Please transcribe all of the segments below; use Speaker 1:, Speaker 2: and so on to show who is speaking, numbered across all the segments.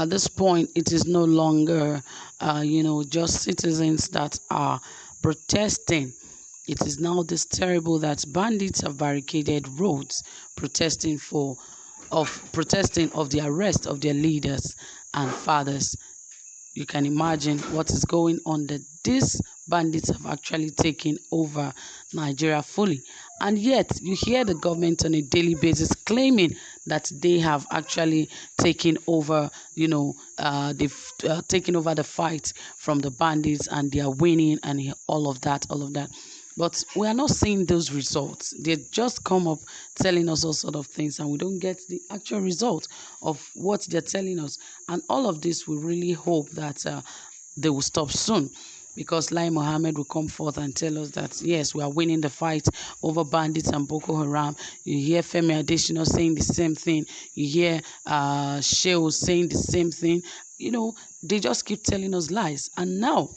Speaker 1: At this point, it is no longer, just citizens that are protesting. It is now this terrible that bandits have barricaded roads, protesting of the arrest of their leaders and fathers. You can imagine what is going on, that these bandits have actually taken over Nigeria fully. And yet you hear the government on a daily basis claiming that they have actually taken over, they've taken over the fight from the bandits and they are winning and all of that. But we are not seeing those results. They just come up telling us all sort of things, and we don't get the actual result of what they're telling us. And all of this, we really hope that they will stop soon, because Lai Mohammed will come forth and tell us that, yes, we are winning the fight over bandits and Boko Haram. You hear Femi Adesina saying the same thing. You hear Shehu saying the same thing. They just keep telling us lies. And now,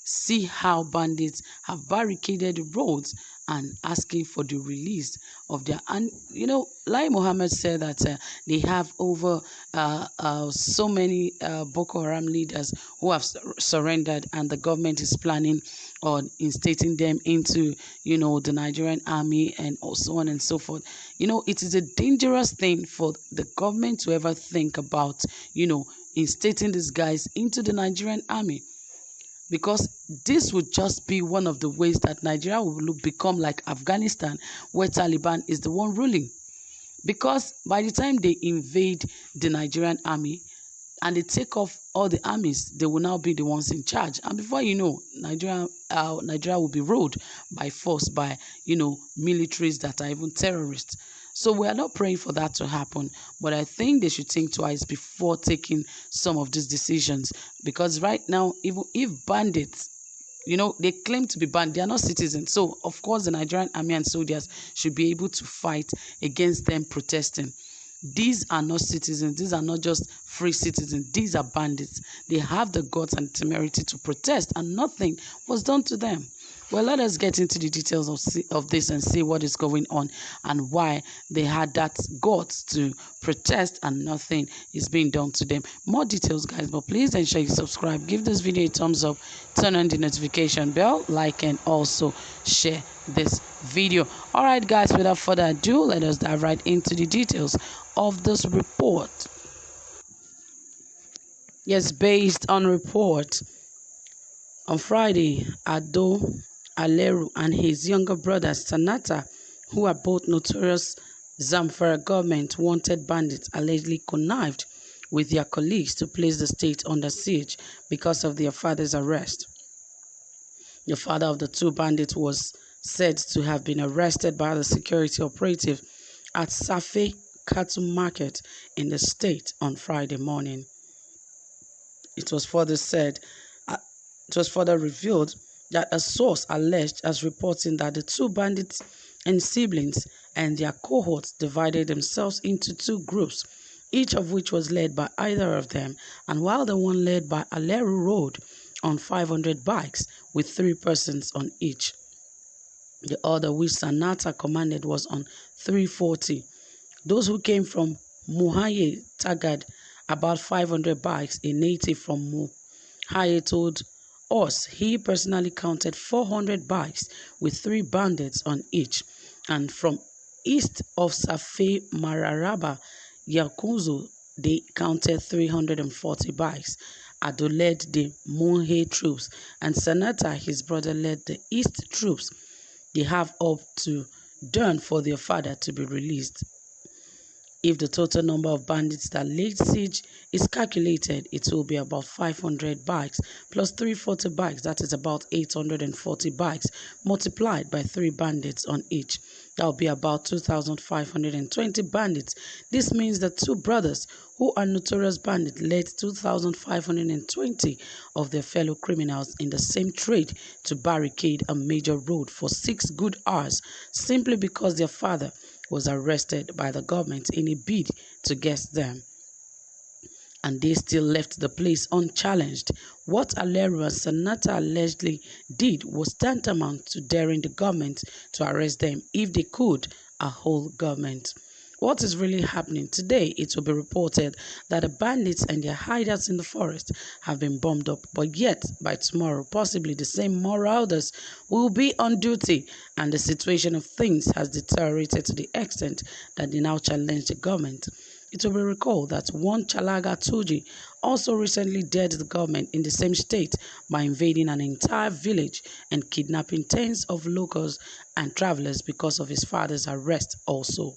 Speaker 1: see how bandits have barricaded the roads and asking for the release of their. And Lai Mohammed said that they have over so many Boko Haram leaders who have surrendered, and the government is planning on instating them into the Nigerian army and so on and so forth. It is a dangerous thing for the government to ever think about instating these guys into the Nigerian army, because this would just be one of the ways that Nigeria will become like Afghanistan, where Taliban is the one ruling. Because by the time they invade the Nigerian army and they take off all the armies, they will now be the ones in charge. And before you know, Nigeria will be ruled by force by, militaries that are even terrorists. So we are not praying for that to happen, but I think they should think twice before taking some of these decisions. Because right now, even if bandits, they claim to be bandits, they are not citizens. So, of course, the Nigerian army and soldiers should be able to fight against them protesting. These are not citizens. These are not just free citizens. These are bandits. They have the guts and temerity to protest, and nothing was done to them. Well, let us get into the details of this and see what is going on and why they had that guts to protest and nothing is being done to them. More details, guys, but please ensure you subscribe, give this video a thumbs up, turn on the notification bell, like, and also share this video. All right, guys, without further ado, let us dive right into the details of this report. Yes, based on report, on Friday, Ado Aleru and his younger brother Sanata, who are both notorious Zamfara government wanted bandits, allegedly connived with their colleagues to place the state under siege because of their father's arrest. The father of the two bandits was said to have been arrested by the security operative at Safe Cattle Market in the state on Friday morning. It was further revealed that a source alleged as reporting that the two bandits and siblings and their cohorts divided themselves into two groups, each of which was led by either of them, and while the one led by Aleru rode on 500 bikes with 3 persons on each. The other, which Sanata commanded, was on 340. Those who came from Muhaye Tagad about 500 bikes. A native from Muhaye told us he personally counted 400 bikes with 3 bandits on each. And from east of Safe Mararaba, Yakuzo, they counted 340 bikes. Ado led the Muhaye troops, and Sanata, his brother, led the east troops. They have up to dawn for their father to be released. If the total number of bandits that laid siege is calculated, it will be about 500 bikes plus 340 bikes. That is about 840 bikes multiplied by 3 bandits on each. That will be about 2,520 bandits. This means that 2 brothers who are notorious bandits led 2,520 of their fellow criminals in the same trade to barricade a major road for 6 good hours simply because their father was arrested by the government in a bid to get them. And they still left the place unchallenged. What Aleru and Sanata allegedly did was tantamount to daring the government to arrest them if they could, a whole government. What is really happening today? It will be reported that the bandits and their hideouts in the forest have been bombed up, but yet by tomorrow, possibly the same marauders will be on duty, and the situation of things has deteriorated to the extent that they now challenge the government. It will be recalled that one Chalaga Tuji also recently dared the government in the same state by invading an entire village and kidnapping tens of locals and travelers because of his father's arrest also.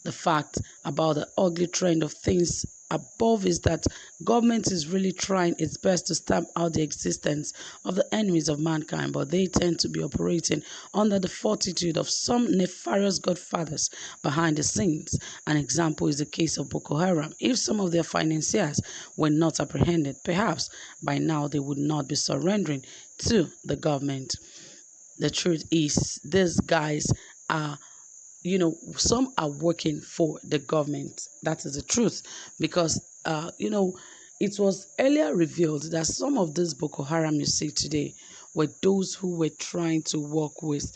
Speaker 1: The fact about the ugly trend of things above is that government is really trying its best to stamp out the existence of the enemies of mankind, but they tend to be operating under the fortitude of some nefarious godfathers behind the scenes. An example is the case of Boko Haram. If some of their financiers were not apprehended, perhaps by now they would not be surrendering to the government. The truth is, these guys are, some are working for the government. That is the truth. Because, it was earlier revealed that some of these Boko Haram you see today were those who were trying to work with,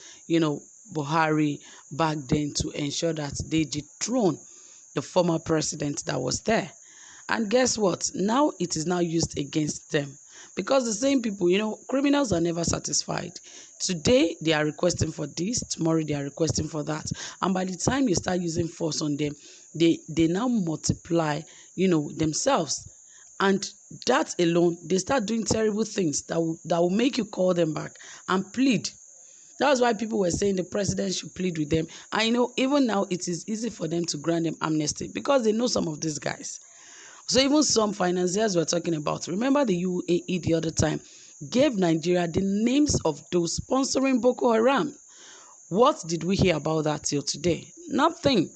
Speaker 1: Buhari back then to ensure that they dethrone the former president that was there. And guess what? Now it is now used against them. Because the same people, criminals are never satisfied. Today they are requesting for this, tomorrow they are requesting for that. And by the time you start using force on them, they now multiply, themselves. And that alone, they start doing terrible things that will make you call them back and plead. That's why people were saying the president should plead with them. I know even now it is easy for them to grant them amnesty because they know some of these guys. So even some financiers were talking about, remember the UAE the other time, gave Nigeria the names of those sponsoring Boko Haram. What did we hear about that till today? Nothing.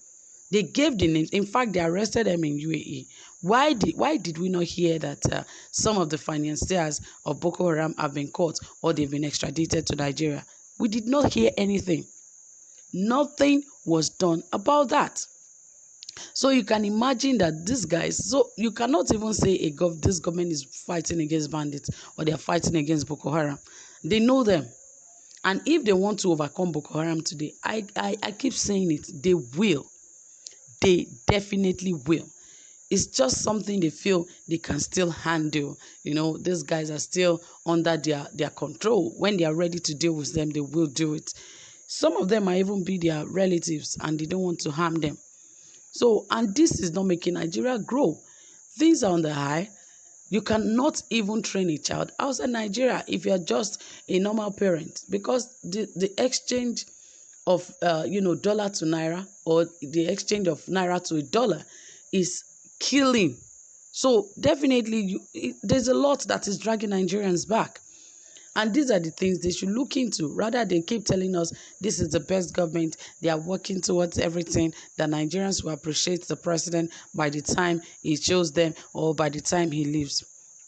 Speaker 1: They gave the names. In fact, they arrested them in UAE. Why did we not hear that some of the financiers of Boko Haram have been caught or they've been extradited to Nigeria? We did not hear anything. Nothing was done about that. So you can imagine that these guys, so you cannot even say this government is fighting against bandits or they are fighting against Boko Haram. They know them. And if they want to overcome Boko Haram today, I keep saying it, they will. They definitely will. It's just something they feel they can still handle. These guys are still under their control. When they are ready to deal with them, they will do it. Some of them might even be their relatives and they don't want to harm them. So, and this is not making Nigeria grow. Things are on the high. You cannot even train a child outside Nigeria if you're just a normal parent because the exchange of, dollar to naira or the exchange of naira to a dollar is killing. So definitely there's a lot that is dragging Nigerians back. And these are the things they should look into rather than keep telling us this is the best government. They are working towards everything. The Nigerians will appreciate the president by the time he shows them or by the time he leaves.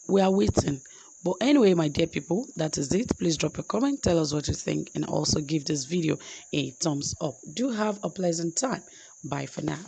Speaker 1: We are waiting. But anyway, my dear people, that is it. Please drop a comment, tell us what you think, and also give this video a thumbs up. Do have a pleasant time. Bye for now.